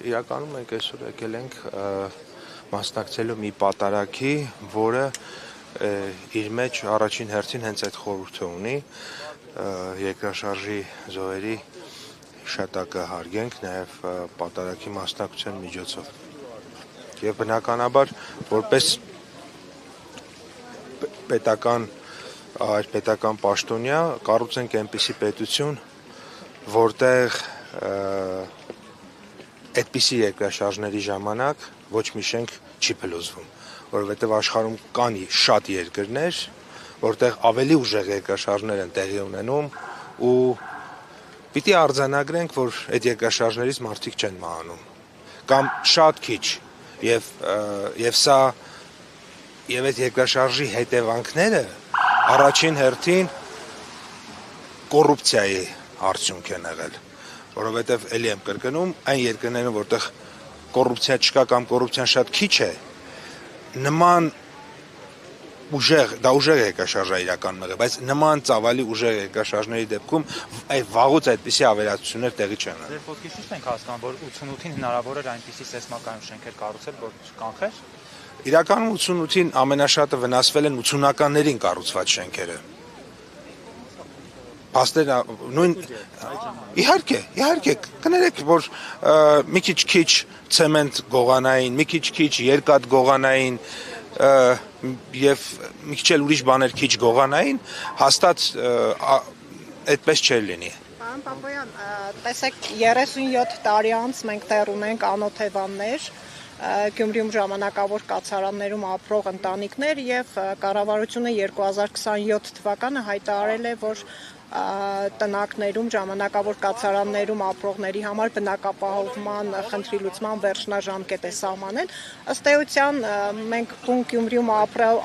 իրականում մենք այսօր եկել ենք մասնակցելու մի պատարագի, որը իր մեջ առաջին հերթին հենց այդ խորհուրդը ունի, երկրաշարժի զոհերի հիշատակը հարգենք նաև պատարագի մասնակցության միջոցով։ Եվ բնականաբար, որպես պետական պաշտոնյա կառուցենք այնպիսի պետություն, որտեղ այդպիսի երկրաշարժների ժամանակ ոչ մի շենք չի փլուզվում, որովհետև աշխարհում կան շատ երկրներ, որտեղ ավելի ուժեղ երկրաշարժներ են տեղի ունենում ու պիտի արձանագրենք, որ այդ երկրաշարժներից մարդիկ չեն մահանում, կամ շատ քիչ, եւ այդ երկրաշարժի հետևանքները առաջին հերթին կոռուպցիայի արդյունք են եղել, որովհետև էլի եմ կրկնում, այն երկրներում, որտեղ կոռուպցիա չկա կամ կոռուպցիան շատ քիչ է, նման ուժեղ երկրաշարժ է իրականում եղել, բայց նման ծավալի ուժեղ երկրաշարժների դեպքում վաղուց այդպիսի ավերածություններ տեղի չեն եղել։ Ձեր խոսքից ճիշտ ենք հասկանում, որ 88-ին հնարավոր էր այնպիսի սեյսմական շենքեր կառուցել, որ կանխեր։ Իրականում 88-ին ամենաշատը վնասվել են 80-ականներին կառուցված շենքերը։ Փաստերը նույն իհարկե կներեք, որ մի քիչ ցեմենտ գողանային, մի քիչ երկաթ գողանային եւ մի քիչ էլ ուրիշ բաներ քիչ գողանային, հաստատ այդպես չէր լինի։ Պարոն Պապոյան, տեսեք 37 տարի անց մենք դեռ ունենք անօթևաններ, Գյումրիում ժամանակավոր կացարաններում ապրող ընտանիքներ եւ կառավարությունը 2027 թվականը հայտարարել է, որ տնակներում ժամանակավոր կացարաններում ապրողների համար բնակապահովման խնդրի լուծման վերջնաժամկետ է սահմանել։ Ըստ էության մենք բուն Գյումրիում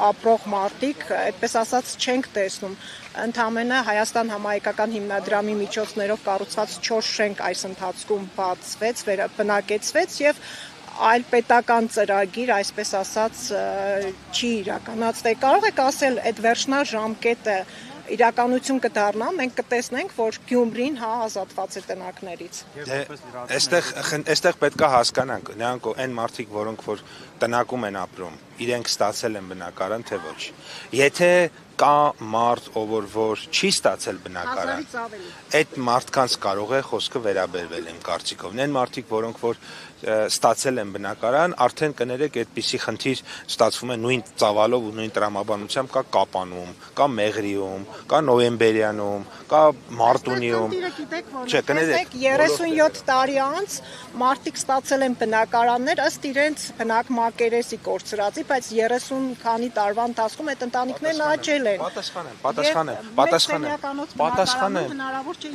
ապրող մարդիկ, այդպես ասած, չենք տեսնում։ Ընդամենը Հայաստան համահայկական հիմնադրամի միջոցներով կառուցված 4 շենք այս ընթացքում բացվեց, բնակեցվեց եւ այլ պետական ծրագիր, այսպես ասած, չի իրականացվել։ Կարող եք ասել, այդ վերջնաժամկետը իրականություն կդառնա, մենք կտեսնենք, որ Գյումրին ազատված է տնակներից։ Այստեղ պետք է հասկանանք, նրանք այն մարդիկ, որոնք որ տնակում են ապրում, իրենք ստացել են բնակարան, թե ոչ։ Եթե կա մարդ, որ չի ստացել բնակարան, այդ մարդկանց կարող է խոսքը վերաբերվել իմ կարծիքով։ Այն մարդիկ, որոնք որ ստացել են բնակարան, արդեն կներեք այդպիսի խնդիր ստացվում է նույն ծավալով ու նույն տրամաբանությամբ կա Կապանում, կա Մեղրիում, կա Նոյեմբերյանում, կա Մարտունիում։ Չէ, կներեք 37 տարի անց մարդիկ ստացել են բնակարաններ ըստ իրենց բնակ մակերեսի կորցրածի, բայց 30 քանի տարվա ընթացքում այդ ընտանիքներն աճել են։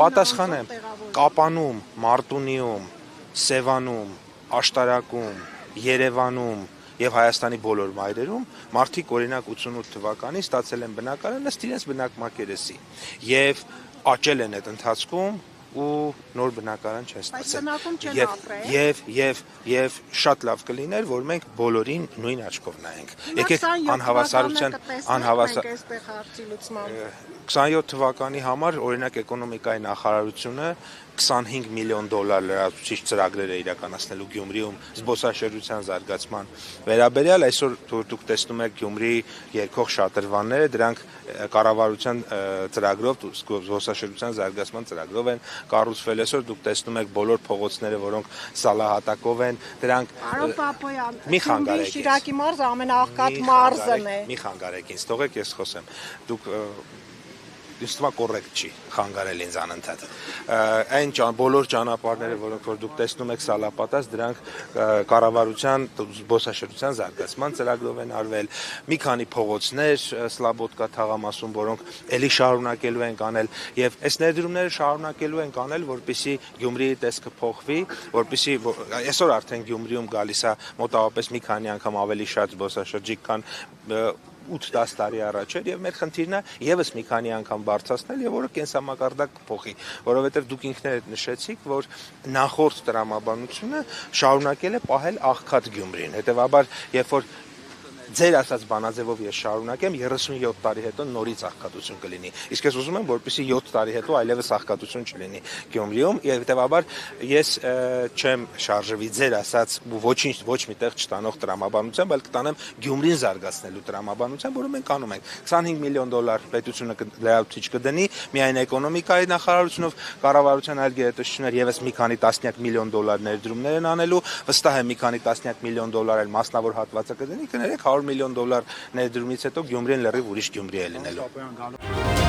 Պատասխանեմ։ Կապանում, Մարտունիում, Սևանում, Աշտարակում, Երևանում եւ Հայաստանի բոլոր մայրերում մարդիկ օրինակ 88 թվականին ստացել են բնակարան ըստ իրենց բնակ մակերեսի եւ աճել են այդ ընթացքում ու նոր բնակարան չեն ստացել։ Եվ շատ լավ կլիներ, որ մենք բոլորին նույն աչքով նայենք։ Եկեք անհավասարության 27 թվականի համար օրինակ էկոնոմիկայի նախարարությունը $25 միլիոն լրացուցիչ ծրագրեր է իրականացնելու Գյումրիում զբոսաշրջության զարգացման վերաբերյալ, այսօր դուք տեսնում եք Գյումրիի երկող շատրվանները, դրանք կառավարության ծրագրով զբոսաշրջության զարգացման ծրագրով են կառուցվել, այսօր դուք տեսնում եք բոլոր փողոցները, որոնք սալահատակով են, դրանք Պարոն Պապոյան, մի խանգարեք, Շիրակի մարզը ամենաաղքատ մարզն է։ Մի խանգարեք ինձ, թողեք ես խոսեմ։ Դուք ինձ թվում է կոռեկտ չի խանգարել ինձ անընդհատ։ Այն բոլոր ճանապարհները, որոնք որ դուք տեսնում եք սալապատած, դրանք կառավարության զբոսաշրջության զարգացման ծրագրով են արվել։ Մի քանի փողոցներ Սլաբոդկա թաղամասում, որոնք ելի շարունակելու են կանել, եւ այս ներդրումները շարունակելու են կանել, որպեսզի Գյումրիի տեսքը փոխվի, որպեսզի այսօր արդեն Գյումրիում գալիս է մոտավորապես մի քանի անգամ ավելի շատ զբոսաշրջիկ, քան 8-10 տարի առաջ էր եւ մեր խնդիրն է եւս մի քանի անգամ բարձրացնել եւ որը կենսամակարդակ կփոխի, որովհետեւ դուք ինքներդ նշեցիք, որ նախորդ տրամաբանությունը շարունակել է պահել աղքատ Գյումրին, հետեւաբար երբ որ ձեր ասած բանաձևով ես շարունակեմ 37 տարի հետո նորից աղքատություն կլինի։ Իսկ ես ուզում եմ, որպեսզի 7 տարի հետո այլևս աղքատություն չլինի Գյումրիում, եւ հետեւաբար ես չեմ շարժվի ձեր ասած ոչ միտեղ չտանող տրամաբանությամբ, այլ կտանեմ Գյումրին զարգացնելու տրամաբանությամբ, որը մենք անում ենք։ 25 միլիոն դոլար պետությունը լրացուցիչ կդնի, միայն էկոնոմիկայի նախարարությունով կառավարության այլ գերատեսչություններ եւս մի քանի տասնյակ միլիոն դոլար ներդրումներ են անելու, վստահ եմ մի քանի տասնյակ միլիոն դոլար էլ մասնավոր հատվածը կդնի, կներեք 100 միլիոն դոլար ներդրումից հետո Գյումրին լրիվ ուրիշ Գյումրի է լինելու։